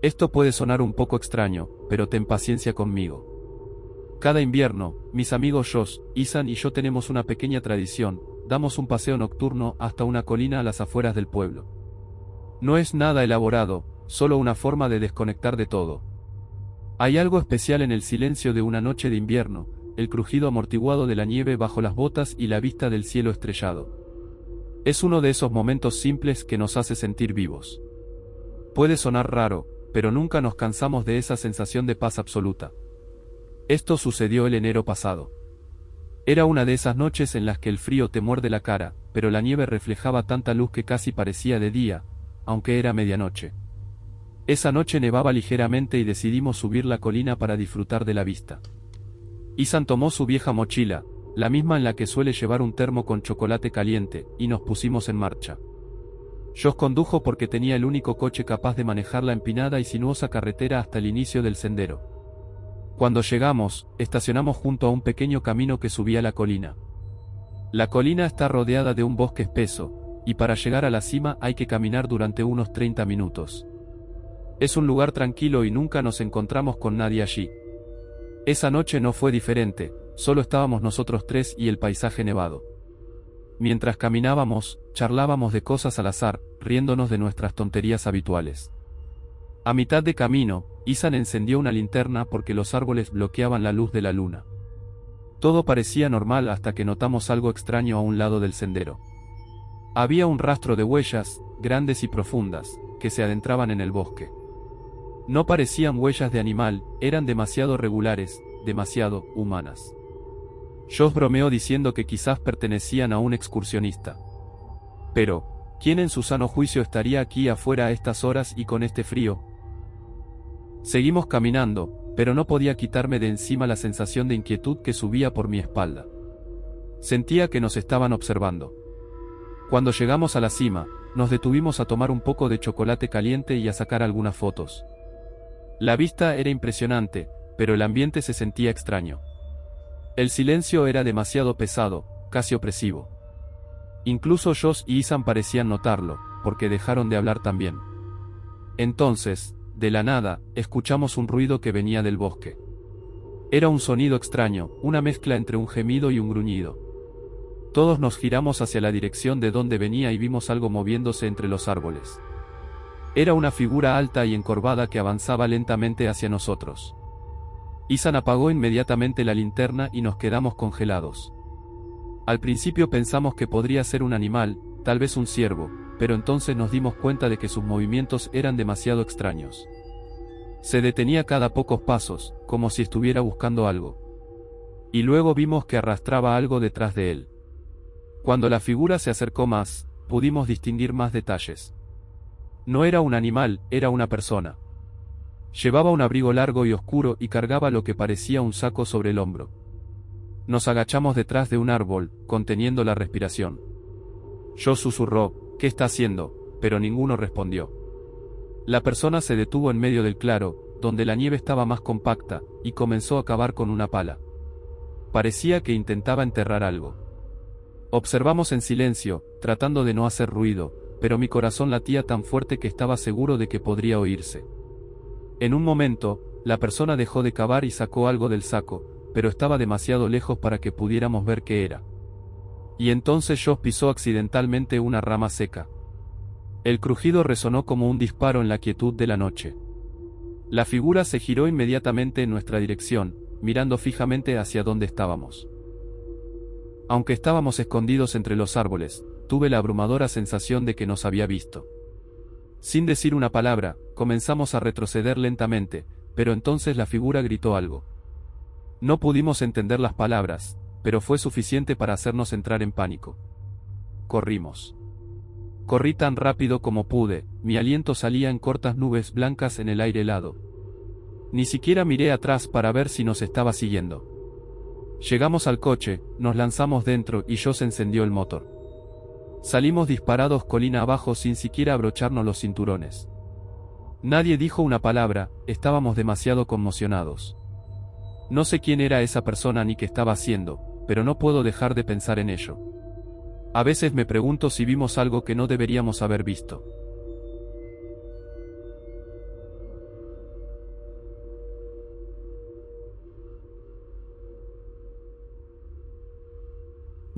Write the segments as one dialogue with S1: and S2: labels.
S1: Esto puede sonar un poco extraño, pero ten paciencia conmigo. Cada invierno, mis amigos Josh, Ethan y yo tenemos una pequeña tradición: damos un paseo nocturno hasta una colina a las afueras del pueblo. No es nada elaborado, solo una forma de desconectar de todo. Hay algo especial en el silencio de una noche de invierno, el crujido amortiguado de la nieve bajo las botas y la vista del cielo estrellado. Es uno de esos momentos simples que nos hace sentir vivos. Puede sonar raro, pero nunca nos cansamos de esa sensación de paz absoluta. Esto sucedió el enero pasado. Era una de esas noches en las que el frío te muerde la cara, pero la nieve reflejaba tanta luz que casi parecía de día, aunque era medianoche. Esa noche nevaba ligeramente y decidimos subir la colina para disfrutar de la vista. Ethan tomó su vieja mochila, la misma en la que suele llevar un termo con chocolate caliente, y nos pusimos en marcha. Josh condujo porque tenía el único coche capaz de manejar la empinada y sinuosa carretera hasta el inicio del sendero. Cuando llegamos, estacionamos junto a un pequeño camino que subía la colina. La colina está rodeada de un bosque espeso, y para llegar a la cima hay que caminar durante unos 30 minutos. Es un lugar tranquilo y nunca nos encontramos con nadie allí. Esa noche no fue diferente, solo estábamos nosotros tres y el paisaje nevado. Mientras caminábamos, charlábamos de cosas al azar, riéndonos de nuestras tonterías habituales. A mitad de camino, Ethan encendió una linterna porque los árboles bloqueaban la luz de la luna. Todo parecía normal hasta que notamos algo extraño a un lado del sendero. Había un rastro de huellas, grandes y profundas, que se adentraban en el bosque. No parecían huellas de animal, eran demasiado regulares, demasiado humanas. Josh bromeó diciendo que quizás pertenecían a un excursionista. Pero, ¿quién en su sano juicio estaría aquí afuera a estas horas y con este frío? Seguimos caminando, pero no podía quitarme de encima la sensación de inquietud que subía por mi espalda. Sentía que nos estaban observando. Cuando llegamos a la cima, nos detuvimos a tomar un poco de chocolate caliente y a sacar algunas fotos. La vista era impresionante, pero el ambiente se sentía extraño. El silencio era demasiado pesado, casi opresivo. Incluso Josh y Ethan parecían notarlo, porque dejaron de hablar también. Entonces, de la nada, escuchamos un ruido que venía del bosque. Era un sonido extraño, una mezcla entre un gemido y un gruñido. Todos nos giramos hacia la dirección de donde venía y vimos algo moviéndose entre los árboles. Era una figura alta y encorvada que avanzaba lentamente hacia nosotros. Ethan apagó inmediatamente la linterna y nos quedamos congelados. Al principio pensamos que podría ser un animal, tal vez un ciervo, pero entonces nos dimos cuenta de que sus movimientos eran demasiado extraños. Se detenía cada pocos pasos, como si estuviera buscando algo. Y luego vimos que arrastraba algo detrás de él. Cuando la figura se acercó más, pudimos distinguir más detalles. No era un animal, era una persona. Llevaba un abrigo largo y oscuro y cargaba lo que parecía un saco sobre el hombro. Nos agachamos detrás de un árbol, conteniendo la respiración. Josh susurró: «¿Qué está haciendo?», pero ninguno respondió. La persona se detuvo en medio del claro, donde la nieve estaba más compacta, y comenzó a cavar con una pala. Parecía que intentaba enterrar algo. Observamos en silencio, tratando de no hacer ruido, pero mi corazón latía tan fuerte que estaba seguro de que podría oírse. En un momento, la persona dejó de cavar y sacó algo del saco, pero estaba demasiado lejos para que pudiéramos ver qué era. Y entonces Josh pisó accidentalmente una rama seca. El crujido resonó como un disparo en la quietud de la noche. La figura se giró inmediatamente en nuestra dirección, mirando fijamente hacia donde estábamos. Aunque estábamos escondidos entre los árboles, tuve la abrumadora sensación de que nos había visto. Sin decir una palabra, comenzamos a retroceder lentamente, pero entonces la figura gritó algo. No pudimos entender las palabras, pero fue suficiente para hacernos entrar en pánico. Corrimos. Corrí tan rápido como pude, mi aliento salía en cortas nubes blancas en el aire helado. Ni siquiera miré atrás para ver si nos estaba siguiendo. Llegamos al coche, nos lanzamos dentro y Josh encendió el motor. Salimos disparados colina abajo sin siquiera abrocharnos los cinturones. Nadie dijo una palabra, estábamos demasiado conmocionados. No sé quién era esa persona ni qué estaba haciendo, pero no puedo dejar de pensar en ello. A veces me pregunto si vimos algo que no deberíamos haber visto.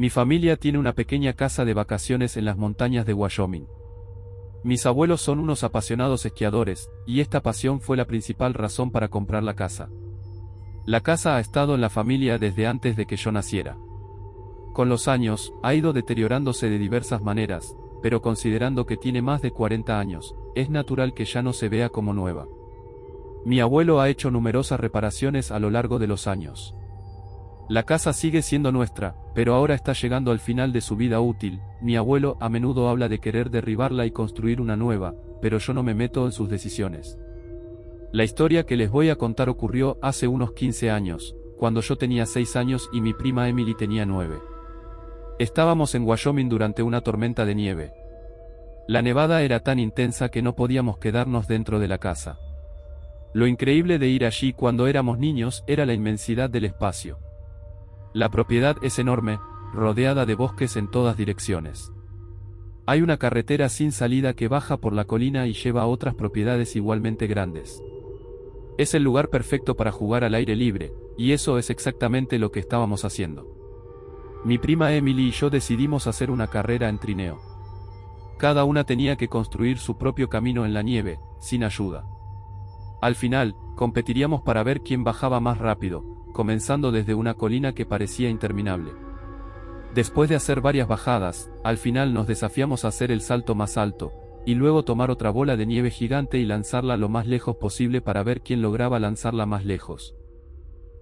S1: Mi familia tiene una pequeña casa de vacaciones en las montañas de Wyoming. Mis abuelos son unos apasionados esquiadores, y esta pasión fue la principal razón para comprar la casa. La casa ha estado en la familia desde antes de que yo naciera. Con los años, ha ido deteriorándose de diversas maneras, pero considerando que tiene más de 40 años, es natural que ya no se vea como nueva. Mi abuelo ha hecho numerosas reparaciones a lo largo de los años. La casa sigue siendo nuestra, pero ahora está llegando al final de su vida útil. Mi abuelo a menudo habla de querer derribarla y construir una nueva, pero yo no me meto en sus decisiones. La historia que les voy a contar ocurrió hace unos 15 años, cuando yo tenía 6 años y mi prima Emily tenía 9. Estábamos en Wyoming durante una tormenta de nieve. La nevada era tan intensa que no podíamos quedarnos dentro de la casa. Lo increíble de ir allí cuando éramos niños era la inmensidad del espacio. La propiedad es enorme, rodeada de bosques en todas direcciones. Hay una carretera sin salida que baja por la colina y lleva a otras propiedades igualmente grandes. Es el lugar perfecto para jugar al aire libre, y eso es exactamente lo que estábamos haciendo. Mi prima Emily y yo decidimos hacer una carrera en trineo. Cada una tenía que construir su propio camino en la nieve, sin ayuda. Al final, competiríamos para ver quién bajaba más rápido, comenzando desde una colina que parecía interminable. Después de hacer varias bajadas, al final nos desafiamos a hacer el salto más alto, y luego tomar otra bola de nieve gigante y lanzarla lo más lejos posible para ver quién lograba lanzarla más lejos.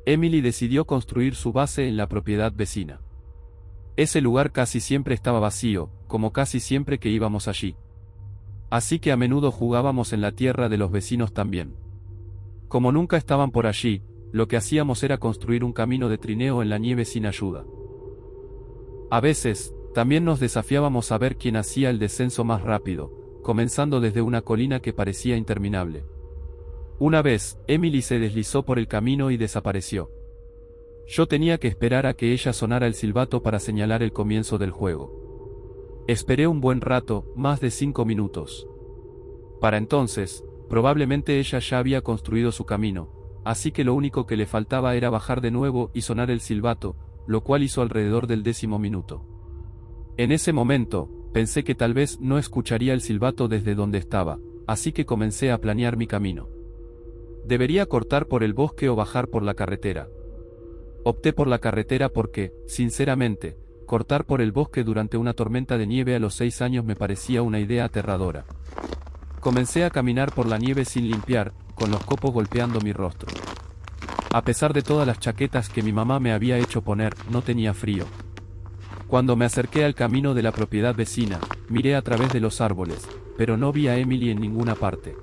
S1: Emily decidió construir su base en la propiedad vecina. Ese lugar casi siempre estaba vacío, como casi siempre que íbamos allí. Así que a menudo jugábamos en la tierra de los vecinos también. Como nunca estaban por allí, lo que hacíamos era construir un camino de trineo en la nieve sin ayuda. A veces, también nos desafiábamos a ver quién hacía el descenso más rápido, comenzando desde una colina que parecía interminable. Una vez, Emily se deslizó por el camino y desapareció. Yo tenía que esperar a que ella sonara el silbato para señalar el comienzo del juego. Esperé un buen rato, más de 5 minutos. Para entonces, probablemente ella ya había construido su camino, así que lo único que le faltaba era bajar de nuevo y sonar el silbato, lo cual hizo alrededor del 10º minuto. En ese momento, pensé que tal vez no escucharía el silbato desde donde estaba, así que comencé a planear mi camino. ¿Debería cortar por el bosque o bajar por la carretera? Opté por la carretera porque, sinceramente, cortar por el bosque durante una tormenta de nieve a los 6 años me parecía una idea aterradora. Comencé a caminar por la nieve sin limpiar, con los copos golpeando mi rostro. A pesar de todas las chaquetas que mi mamá me había hecho poner, no tenía frío. Cuando me acerqué al camino de la propiedad vecina, miré a través de los árboles, pero no vi a Emily en ninguna parte.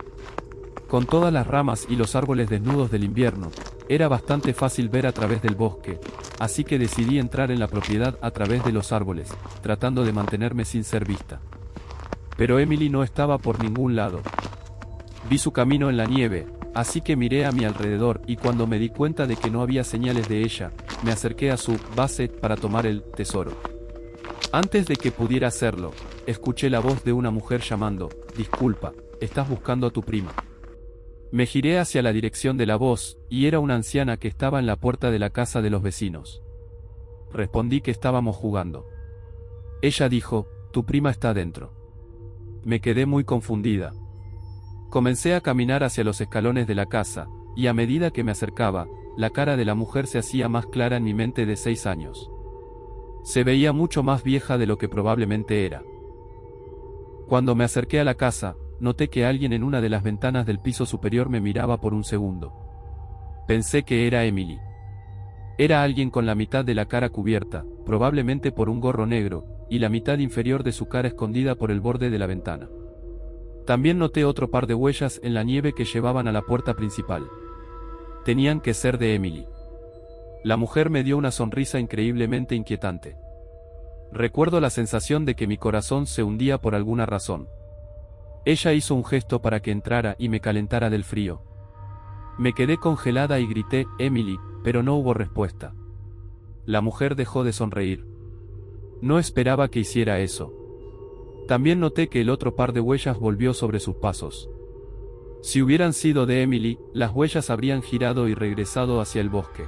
S1: Con todas las ramas y los árboles desnudos del invierno, era bastante fácil ver a través del bosque, así que decidí entrar en la propiedad a través de los árboles, tratando de mantenerme sin ser vista. Pero Emily no estaba por ningún lado. Vi su camino en la nieve, así que miré a mi alrededor y cuando me di cuenta de que no había señales de ella, me acerqué a su base para tomar el tesoro. Antes de que pudiera hacerlo, escuché la voz de una mujer llamando: «Disculpa, ¿estás buscando a tu prima?». Me giré hacia la dirección de la voz, y era una anciana que estaba en la puerta de la casa de los vecinos. Respondí que estábamos jugando. Ella dijo: «Tu prima está dentro». Me quedé muy confundida. Comencé a caminar hacia los escalones de la casa, y a medida que me acercaba, la cara de la mujer se hacía más clara en mi mente de 6 años. Se veía mucho más vieja de lo que probablemente era. Cuando me acerqué a la casa, noté que alguien en una de las ventanas del piso superior me miraba por un segundo. Pensé que era Emily. Era alguien con la mitad de la cara cubierta, probablemente por un gorro negro, y la mitad inferior de su cara escondida por el borde de la ventana. También noté otro par de huellas en la nieve que llevaban a la puerta principal. Tenían que ser de Emily. La mujer me dio una sonrisa increíblemente inquietante. Recuerdo la sensación de que mi corazón se hundía por alguna razón. Ella hizo un gesto para que entrara y me calentara del frío. Me quedé congelada y grité: «Emily», pero no hubo respuesta. La mujer dejó de sonreír. No esperaba que hiciera eso. También noté que el otro par de huellas volvió sobre sus pasos. Si hubieran sido de Emily, las huellas habrían girado y regresado hacia el bosque.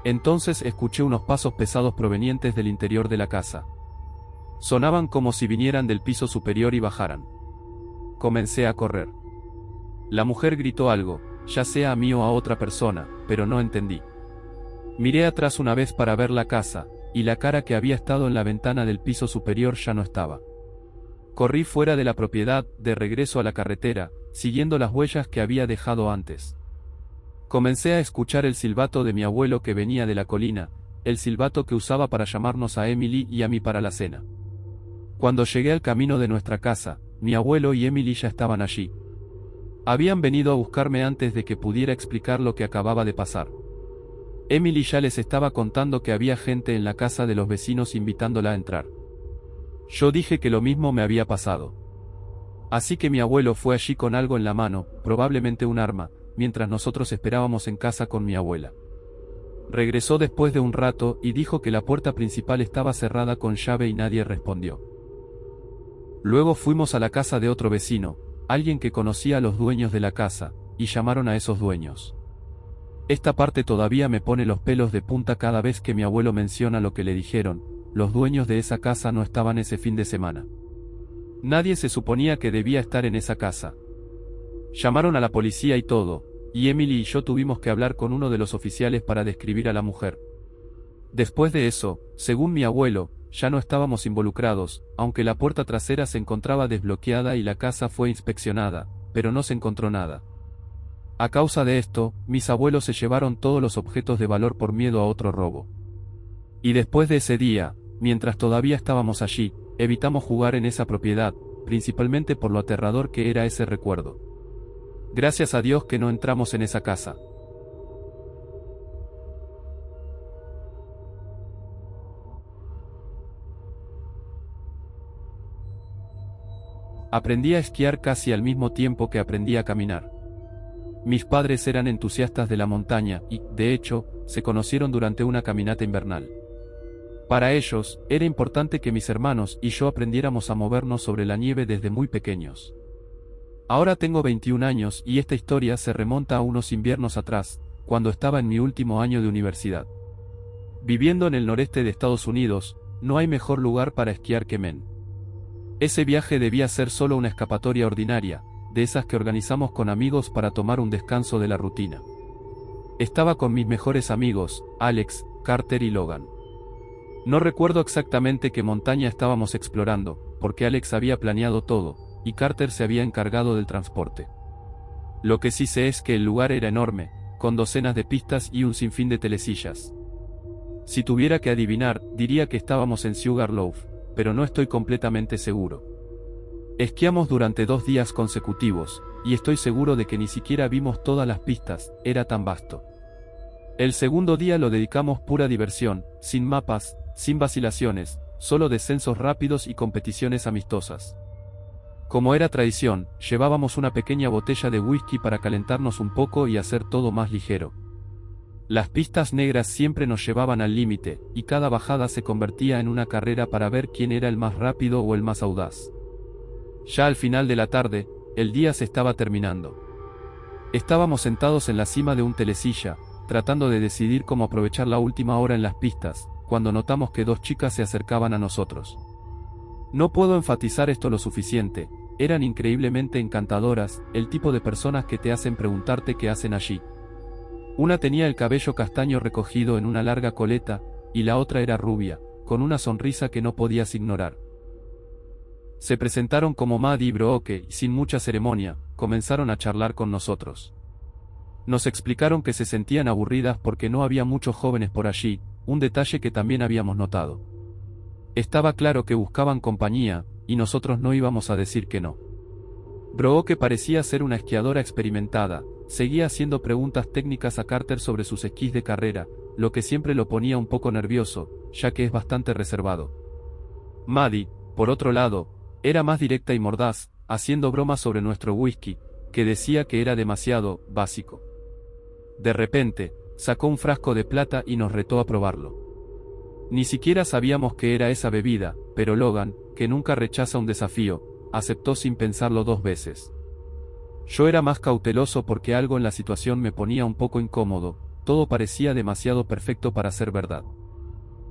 S1: Entonces escuché unos pasos pesados provenientes del interior de la casa. Sonaban como si vinieran del piso superior y bajaran. Comencé a correr. La mujer gritó algo, ya sea a mí o a otra persona, pero no entendí. Miré atrás una vez para ver la casa, y la cara que había estado en la ventana del piso superior ya no estaba. Corrí fuera de la propiedad, de regreso a la carretera, siguiendo las huellas que había dejado antes. Comencé a escuchar el silbato de mi abuelo que venía de la colina, el silbato que usaba para llamarnos a Emily y a mí para la cena. Cuando llegué al camino de nuestra casa, mi abuelo y Emily ya estaban allí. Habían venido a buscarme antes de que pudiera explicar lo que acababa de pasar. Emily ya les estaba contando que había gente en la casa de los vecinos invitándola a entrar. Yo dije que lo mismo me había pasado. Así que mi abuelo fue allí con algo en la mano, probablemente un arma, mientras nosotros esperábamos en casa con mi abuela. Regresó después de un rato y dijo que la puerta principal estaba cerrada con llave y nadie respondió. Luego fuimos a la casa de otro vecino, alguien que conocía a los dueños de la casa, y llamaron a esos dueños. Esta parte todavía me pone los pelos de punta cada vez que mi abuelo menciona lo que le dijeron. Los dueños de esa casa no estaban ese fin de semana. Nadie se suponía que debía estar en esa casa. Llamaron a la policía y todo, y Emily y yo tuvimos que hablar con uno de los oficiales para describir a la mujer. Después de eso, según mi abuelo, ya no estábamos involucrados, aunque la puerta trasera se encontraba desbloqueada y la casa fue inspeccionada, pero no se encontró nada. A causa de esto, mis abuelos se llevaron todos los objetos de valor por miedo a otro robo. Y después de ese día, mientras todavía estábamos allí, evitamos jugar en esa propiedad, principalmente por lo aterrador que era ese recuerdo. Gracias a Dios que no entramos en esa casa. Aprendí a esquiar casi al mismo tiempo que aprendí a caminar. Mis padres eran entusiastas de la montaña y, de hecho, se conocieron durante una caminata invernal. Para ellos, era importante que mis hermanos y yo aprendiéramos a movernos sobre la nieve desde muy pequeños. Ahora tengo 21 años y esta historia se remonta a unos inviernos atrás, cuando estaba en mi último año de universidad. Viviendo en el noreste de Estados Unidos, no hay mejor lugar para esquiar que Maine. Ese viaje debía ser solo una escapatoria ordinaria, de esas que organizamos con amigos para tomar un descanso de la rutina. Estaba con mis mejores amigos, Alex, Carter y Logan. No recuerdo exactamente qué montaña estábamos explorando, porque Alex había planeado todo, y Carter se había encargado del transporte. Lo que sí sé es que el lugar era enorme, con docenas de pistas y un sinfín de telesillas. Si tuviera que adivinar, diría que estábamos en Sugarloaf, pero no estoy completamente seguro. Esquiamos durante 2 días consecutivos, y estoy seguro de que ni siquiera vimos todas las pistas, era tan vasto. El segundo día lo dedicamos pura diversión, sin mapas, sin vacilaciones, solo descensos rápidos y competiciones amistosas. Como era tradición, llevábamos una pequeña botella de whisky para calentarnos un poco y hacer todo más ligero. Las pistas negras siempre nos llevaban al límite, y cada bajada se convertía en una carrera para ver quién era el más rápido o el más audaz. Ya al final de la tarde, el día se estaba terminando. Estábamos sentados en la cima de un telesilla, tratando de decidir cómo aprovechar la última hora en las pistas, cuando notamos que 2 chicas se acercaban a nosotros. No puedo enfatizar esto lo suficiente, eran increíblemente encantadoras, el tipo de personas que te hacen preguntarte qué hacen allí. Una tenía el cabello castaño recogido en una larga coleta, y la otra era rubia, con una sonrisa que no podías ignorar. Se presentaron como Maddie y Brooke y sin mucha ceremonia, comenzaron a charlar con nosotros. Nos explicaron que se sentían aburridas porque no había muchos jóvenes por allí, un detalle que también habíamos notado. Estaba claro que buscaban compañía, y nosotros no íbamos a decir que no. Brooke parecía ser una esquiadora experimentada, seguía haciendo preguntas técnicas a Carter sobre sus esquís de carrera, lo que siempre lo ponía un poco nervioso, ya que es bastante reservado. Maddie, por otro lado, era más directa y mordaz, haciendo bromas sobre nuestro whisky, que decía que era demasiado básico. De repente, sacó un frasco de plata y nos retó a probarlo. Ni siquiera sabíamos qué era esa bebida, pero Logan, que nunca rechaza un desafío, aceptó sin pensarlo 2 veces. Yo era más cauteloso porque algo en la situación me ponía un poco incómodo, todo parecía demasiado perfecto para ser verdad.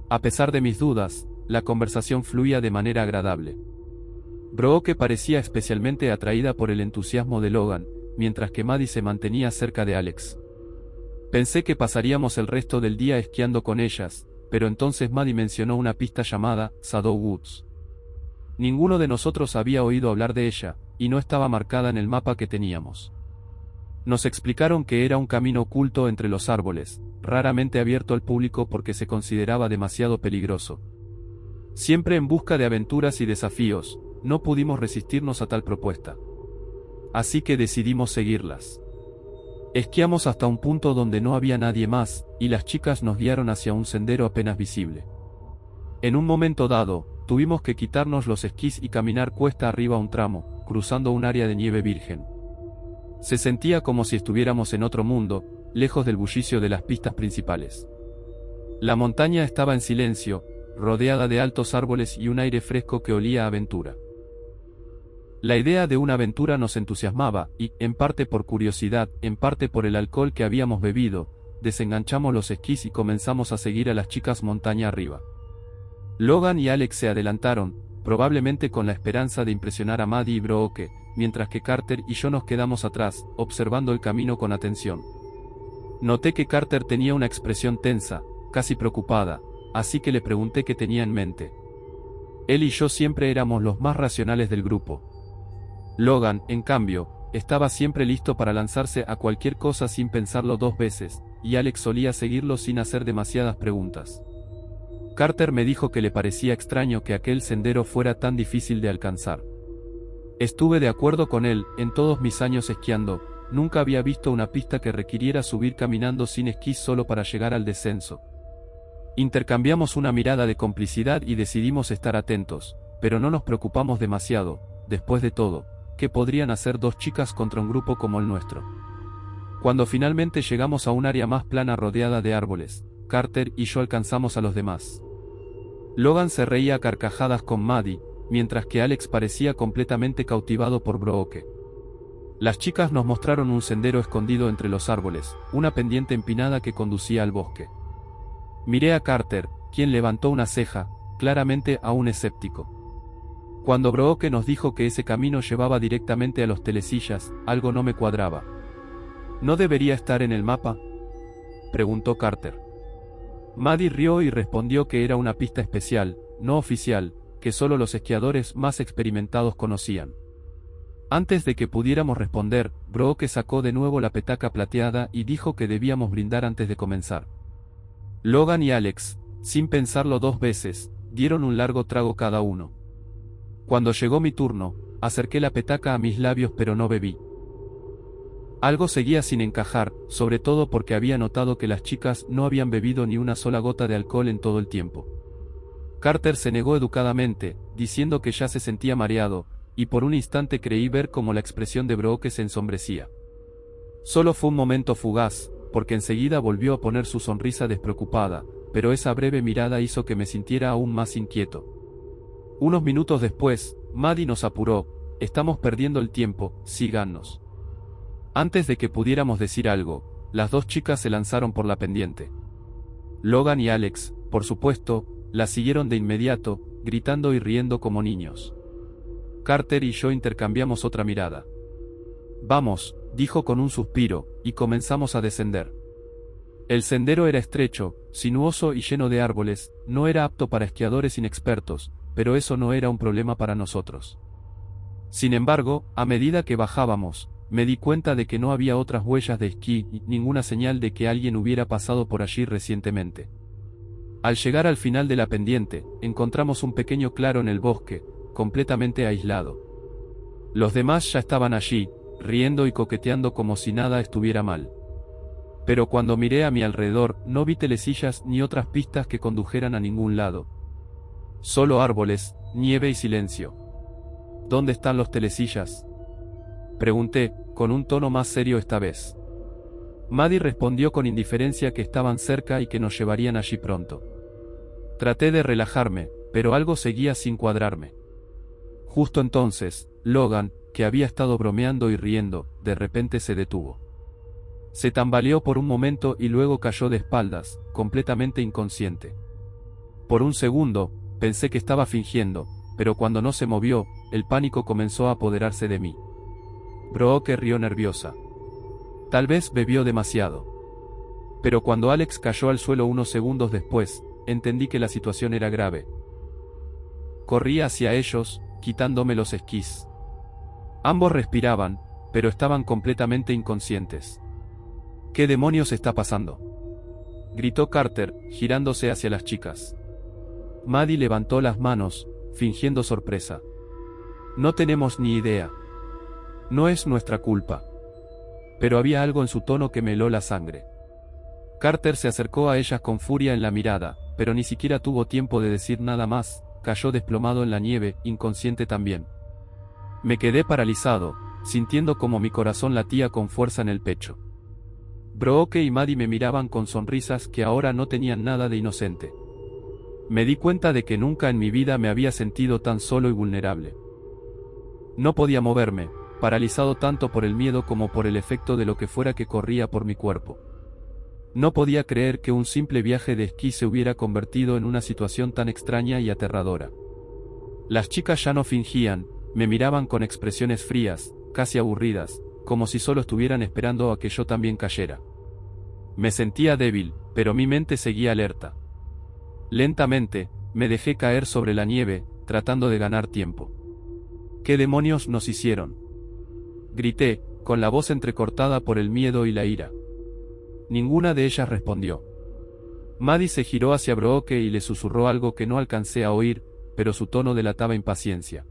S1: A pesar de mis dudas, la conversación fluía de manera agradable. Brooke parecía especialmente atraída por el entusiasmo de Logan, mientras que Maddie se mantenía cerca de Alex. Pensé que pasaríamos el resto del día esquiando con ellas, pero entonces Maddie mencionó una pista llamada Shadow Woods. Ninguno de nosotros había oído hablar de ella, y no estaba marcada en el mapa que teníamos. Nos explicaron que era un camino oculto entre los árboles, raramente abierto al público porque se consideraba demasiado peligroso. Siempre en busca de aventuras y desafíos, no pudimos resistirnos a tal propuesta. Así que decidimos seguirlas. Esquiamos hasta un punto donde no había nadie más, y las chicas nos guiaron hacia un sendero apenas visible. En un momento dado, tuvimos que quitarnos los esquís y caminar cuesta arriba un tramo, cruzando un área de nieve virgen. Se sentía como si estuviéramos en otro mundo, lejos del bullicio de las pistas principales. La montaña estaba en silencio, rodeada de altos árboles y un aire fresco que olía a aventura. La idea de una aventura nos entusiasmaba, y, en parte por curiosidad, en parte por el alcohol que habíamos bebido, desenganchamos los esquís y comenzamos a seguir a las chicas montaña arriba. Logan y Alex se adelantaron, probablemente con la esperanza de impresionar a Maddie y Brooke, mientras que Carter y yo nos quedamos atrás, observando el camino con atención. Noté que Carter tenía una expresión tensa, casi preocupada, así que le pregunté qué tenía en mente. Él y yo siempre éramos los más racionales del grupo. Logan, en cambio, estaba siempre listo para lanzarse a cualquier cosa sin pensarlo dos veces, y Alex solía seguirlo sin hacer demasiadas preguntas. Carter me dijo que le parecía extraño que aquel sendero fuera tan difícil de alcanzar. Estuve de acuerdo con él. En todos mis años esquiando, nunca había visto una pista que requiriera subir caminando sin esquís solo para llegar al descenso. Intercambiamos una mirada de complicidad y decidimos estar atentos, pero no nos preocupamos demasiado. Después de todo, ¿qué podrían hacer dos chicas contra un grupo como el nuestro? Cuando finalmente llegamos a un área más plana rodeada de árboles, Carter y yo alcanzamos a los demás. Logan se reía a carcajadas con Maddie, mientras que Alex parecía completamente cautivado por Brooke. Las chicas nos mostraron un sendero escondido entre los árboles, una pendiente empinada que conducía al bosque. Miré a Carter, quien levantó una ceja, claramente aún escéptico. Cuando Brooke nos dijo que ese camino llevaba directamente a los telesillas, algo no me cuadraba. ¿No debería estar en el mapa?, preguntó Carter. Maddie rió y respondió que era una pista especial, no oficial, que solo los esquiadores más experimentados conocían. Antes de que pudiéramos responder, Brooke sacó de nuevo la petaca plateada y dijo que debíamos brindar antes de comenzar. Logan y Alex, sin pensarlo dos veces, dieron un largo trago cada uno. Cuando llegó mi turno, acerqué la petaca a mis labios pero no bebí. Algo seguía sin encajar, sobre todo porque había notado que las chicas no habían bebido ni una sola gota de alcohol en todo el tiempo. Carter se negó educadamente, diciendo que ya se sentía mareado, y por un instante creí ver cómo la expresión de Brooke se ensombrecía. Solo fue un momento fugaz, porque enseguida volvió a poner su sonrisa despreocupada, pero esa breve mirada hizo que me sintiera aún más inquieto. Unos minutos después, Maddie nos apuró: «Estamos perdiendo el tiempo, síganos». Antes de que pudiéramos decir algo, las dos chicas se lanzaron por la pendiente. Logan y Alex, por supuesto, la siguieron de inmediato, gritando y riendo como niños. Carter y yo intercambiamos otra mirada. «Vamos», dijo con un suspiro, y comenzamos a descender. El sendero era estrecho, sinuoso y lleno de árboles, no era apto para esquiadores inexpertos, pero eso no era un problema para nosotros. Sin embargo, a medida que bajábamos, me di cuenta de que no había otras huellas de esquí y ninguna señal de que alguien hubiera pasado por allí recientemente. Al llegar al final de la pendiente, encontramos un pequeño claro en el bosque, completamente aislado. Los demás ya estaban allí, riendo y coqueteando como si nada estuviera mal. Pero cuando miré a mi alrededor, no vi telesillas ni otras pistas que condujeran a ningún lado. Solo árboles, nieve y silencio. ¿Dónde están los telesillas?, pregunté, con un tono más serio esta vez. Maddie respondió con indiferencia que estaban cerca y que nos llevarían allí pronto. Traté de relajarme, pero algo seguía sin cuadrarme. Justo entonces, Logan, que había estado bromeando y riendo, de repente se detuvo. Se tambaleó por un momento y luego cayó de espaldas, completamente inconsciente. Por un segundo, pensé que estaba fingiendo, pero cuando no se movió, el pánico comenzó a apoderarse de mí. Brooke rió nerviosa. Tal vez bebió demasiado. Pero cuando Alex cayó al suelo unos segundos después, entendí que la situación era grave. Corrí hacia ellos, quitándome los esquís. Ambos respiraban, pero estaban completamente inconscientes. ¿Qué demonios está pasando?, gritó Carter, girándose hacia las chicas. Maddie levantó las manos, fingiendo sorpresa. No tenemos ni idea. No es nuestra culpa. Pero había algo en su tono que me heló la sangre. Carter se acercó a ellas con furia en la mirada, pero ni siquiera tuvo tiempo de decir nada más, cayó desplomado en la nieve, inconsciente también. Me quedé paralizado, sintiendo como mi corazón latía con fuerza en el pecho. Brooke y Maddie me miraban con sonrisas que ahora no tenían nada de inocente. Me di cuenta de que nunca en mi vida me había sentido tan solo y vulnerable. No podía moverme, paralizado tanto por el miedo como por el efecto de lo que fuera que corría por mi cuerpo. No podía creer que un simple viaje de esquí se hubiera convertido en una situación tan extraña y aterradora. Las chicas ya no fingían, me miraban con expresiones frías, casi aburridas, como si solo estuvieran esperando a que yo también cayera. Me sentía débil, pero mi mente seguía alerta. Lentamente, me dejé caer sobre la nieve, tratando de ganar tiempo. ¿Qué demonios nos hicieron?, grité, con la voz entrecortada por el miedo y la ira. Ninguna de ellas respondió. Maddie se giró hacia Brooke y le susurró algo que no alcancé a oír, pero su tono delataba impaciencia.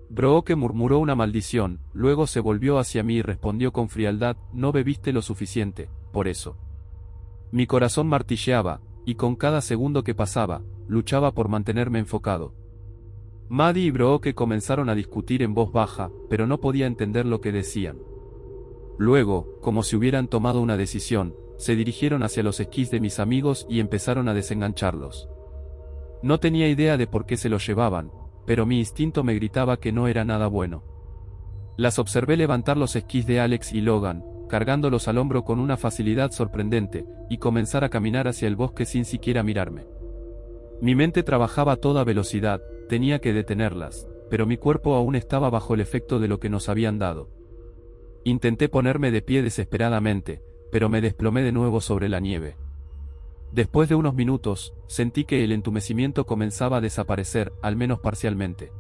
S1: Brooke murmuró una maldición, luego se volvió hacia mí y respondió con frialdad: no bebiste lo suficiente, por eso. Mi corazón martilleaba, y con cada segundo que pasaba, luchaba por mantenerme enfocado. Maddie y Brooke comenzaron a discutir en voz baja, pero no podía entender lo que decían. Luego, como si hubieran tomado una decisión, se dirigieron hacia los esquís de mis amigos y empezaron a desengancharlos. No tenía idea de por qué se los llevaban, pero mi instinto me gritaba que no era nada bueno. Las observé levantar los esquís de Alex y Logan, cargándolos al hombro con una facilidad sorprendente, y comenzar a caminar hacia el bosque sin siquiera mirarme. Mi mente trabajaba a toda velocidad, tenía que detenerlas, pero mi cuerpo aún estaba bajo el efecto de lo que nos habían dado. Intenté ponerme de pie desesperadamente, pero me desplomé de nuevo sobre la nieve. Después de unos minutos, sentí que el entumecimiento comenzaba a desaparecer, al menos parcialmente.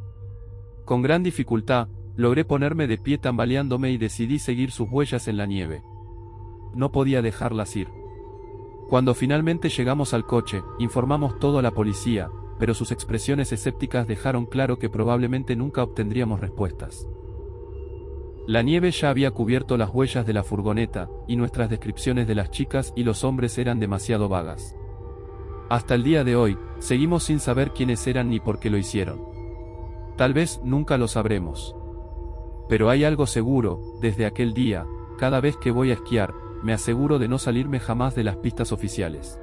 S1: Con gran dificultad, logré ponerme de pie tambaleándome y decidí seguir sus huellas en la nieve. No podía dejarlas ir. Cuando finalmente llegamos al coche, informamos todo a la policía, pero sus expresiones escépticas dejaron claro que probablemente nunca obtendríamos respuestas. La nieve ya había cubierto las huellas de la furgoneta, y nuestras descripciones de las chicas y los hombres eran demasiado vagas. Hasta el día de hoy, seguimos sin saber quiénes eran ni por qué lo hicieron. Tal vez nunca lo sabremos. Pero hay algo seguro: desde aquel día, cada vez que voy a esquiar, me aseguro de no salirme jamás de las pistas oficiales.